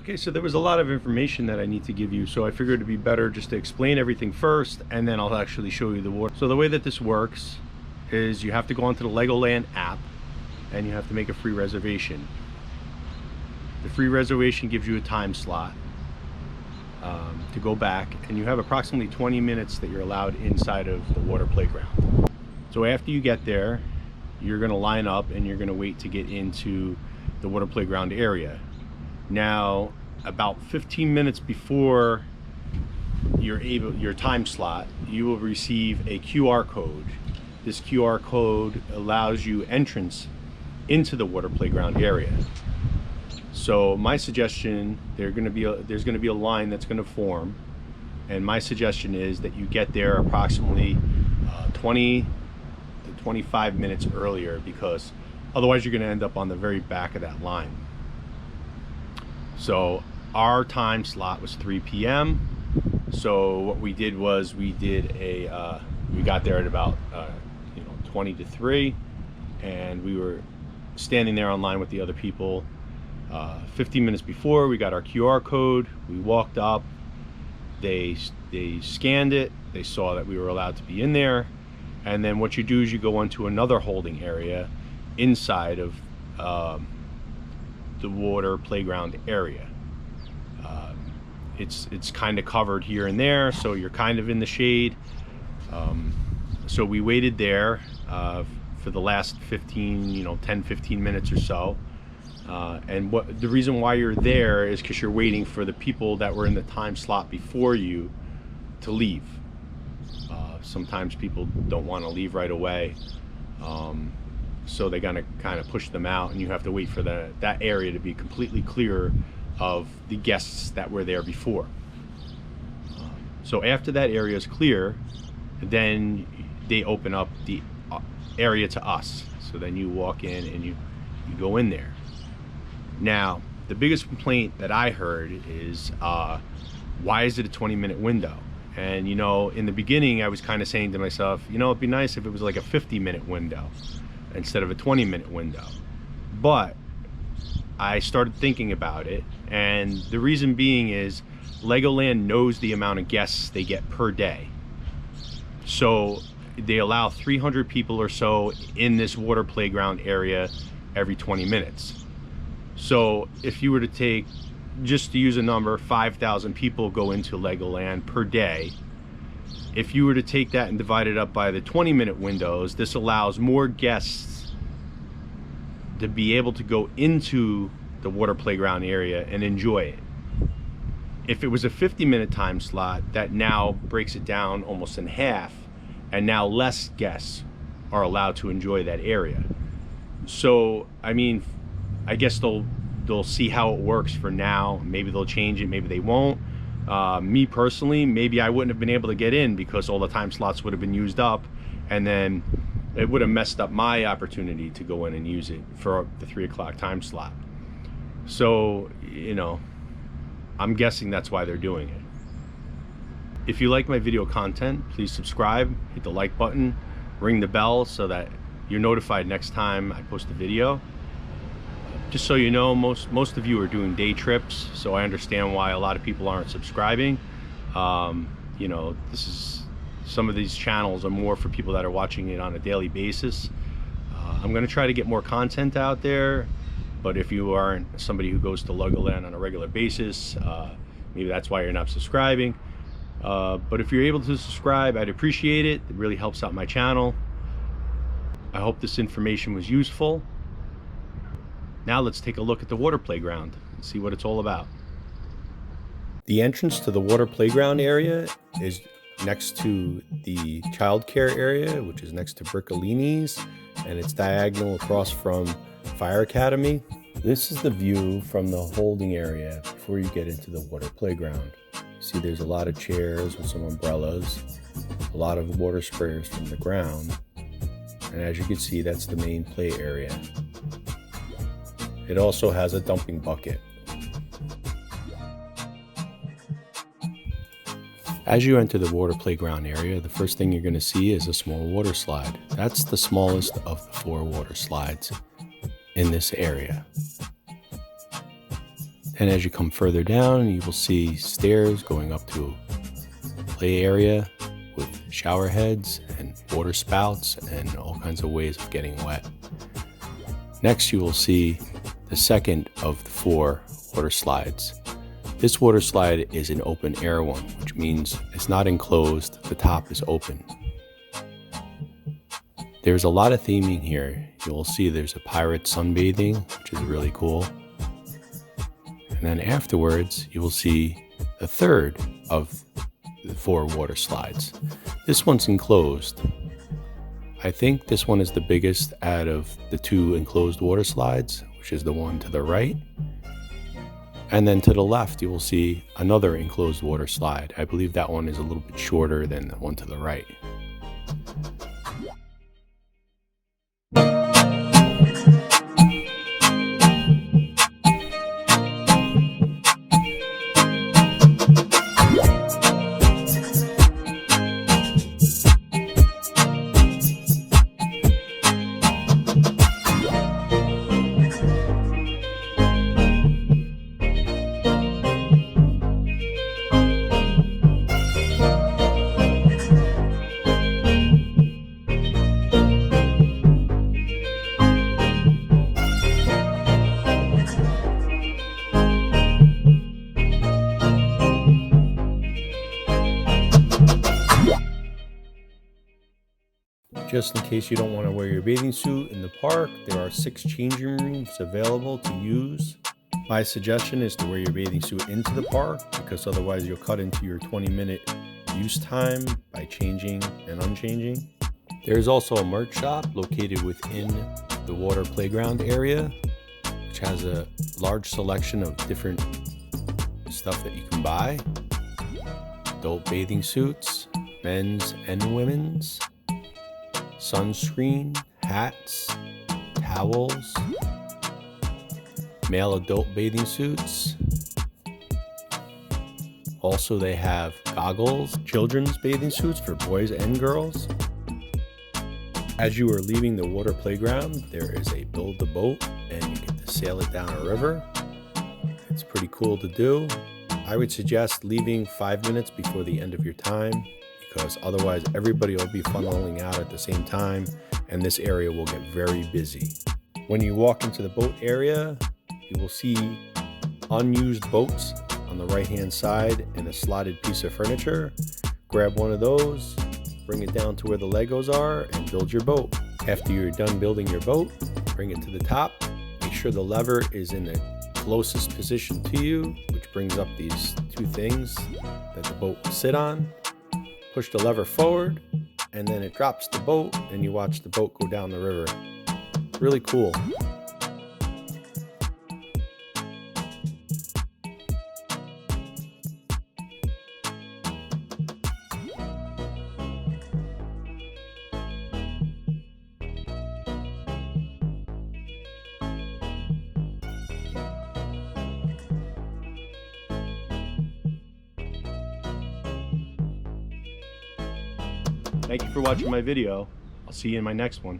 Okay, so there was a lot of information that I need to give you, so I figured it'd be better just to explain everything first, and then I'll actually show you the water. So the way that this works is you have to go onto the Legoland app, and you have to make a free reservation. The free reservation gives you a time slot to go back, and you have approximately 20 minutes that you're allowed inside of the water playground. So after you get there, you're going to line up and you're going to wait to get into the water playground area. Now, about 15 minutes before your time slot, you will receive a QR code. This QR code allows you entrance into the water playground area. So my suggestion, there's going to be a line that's going to form, and my suggestion is that you get there approximately 20 to 25 minutes earlier, because otherwise you're going to end up on the very back of that line. So our time slot was 3 p.m. So what we did was we got there at about 20 to 3, and we were standing there online with the other people. 15 minutes before, we got our QR code. We walked up, they scanned it, they saw that we were allowed to be in there, and then what you do is you go into another holding area inside of the water playground area. It's kind of covered here and there, so you're kind of in the shade. So we waited there for the last 10-15 minutes or so. And the reason why you're there is because you're waiting for the people that were in the time slot before you to leave. Sometimes people don't want to leave right away, so they're gonna kind of push them out, and you have to wait for that area to be completely clear of the guests that were there before. So after that area is clear, then they open up the area to us. So then you walk in and you go in there. Now, the biggest complaint that I heard is, why is it a 20-minute window? And in the beginning, I was kind of saying to myself, it'd be nice if it was like a 50-minute window instead of a 20-minute window. But I started thinking about it, and the reason being is Legoland knows the amount of guests they get per day. So they allow 300 people or so in this water playground area every 20 minutes. So if you were to take, just to use a number, 5,000 people go into Legoland per day. If you were to take that and divide it up by the 20-minute windows, this allows more guests to be able to go into the water playground area and enjoy it. If it was a 50-minute time slot, that now breaks it down almost in half, and now less guests are allowed to enjoy that area. So, I guess they'll see how it works for now. Maybe they'll change it, maybe they won't. Me personally, maybe I wouldn't have been able to get in because all the time slots would have been used up, and then it would have messed up my opportunity to go in and use it for the 3 o'clock time slot. So, I'm guessing that's why they're doing it. If you like my video content, please subscribe, hit the like button, ring the bell so that you're notified next time I post a video. Just so you know, most of you are doing day trips, so I understand why a lot of people aren't subscribing. Some of these channels are more for people that are watching it on a daily basis. I'm going to try to get more content out there, but if you aren't somebody who goes to Legoland on a regular basis, maybe that's why you're not subscribing. But if you're able to subscribe, I'd appreciate it. It really helps out my channel. I hope this information was useful. Now let's take a look at the water playground and see what it's all about. The entrance to the water playground area is next to the childcare area, which is next to Briccolini's, and it's diagonal across from Fire Academy. This is the view from the holding area before you get into the water playground. See, there's a lot of chairs with some umbrellas, a lot of water sprayers from the ground, and as you can see, that's the main play area. It also has a dumping bucket. As you enter the water playground area, the first thing you're going to see is a small water slide. That's the smallest of the 4 water slides in this area. And as you come further down, you will see stairs going up to a play area with shower heads and water spouts and all kinds of ways of getting wet. Next, you will see the second of the 4 water slides. This water slide is an open air one, which means it's not enclosed, the top is open. There's a lot of theming here. You'll see there's a pirate sunbathing, which is really cool. And then afterwards, you will see the third of the 4 water slides. This one's enclosed. I think this one is the biggest out of the 2 enclosed water slides, which is the one to the right. And then to the left, you will see another enclosed water slide. I believe that one is a little bit shorter than the one to the right. Just in case you don't want to wear your bathing suit in the park, there are 6 changing rooms available to use. My suggestion is to wear your bathing suit into the park because otherwise you'll cut into your 20-minute use time by changing and unchanging. There's also a merch shop located within the water playground area, which has a large selection of different stuff that you can buy. Adult bathing suits, men's and women's, sunscreen, hats, towels, male adult bathing suits. Also, they have goggles, children's bathing suits for boys and girls. As you are leaving the water playground, there is a build a boat and you get to sail it down a river. It's pretty cool to do. I would suggest leaving 5 minutes before the end of your time, because otherwise everybody will be funneling out at the same time and this area will get very busy. When you walk into the boat area, you will see unused boats on the right hand side and a slotted piece of furniture. Grab one of those, bring it down to where the Legos are and build your boat. After you're done building your boat, bring it to the top. Make sure the lever is in the closest position to you, which brings up these 2 things that the boat will sit on. Push the lever forward and then it drops the boat and you watch the boat go down the river. Really cool. Thank you for watching my video. I'll see you in my next one.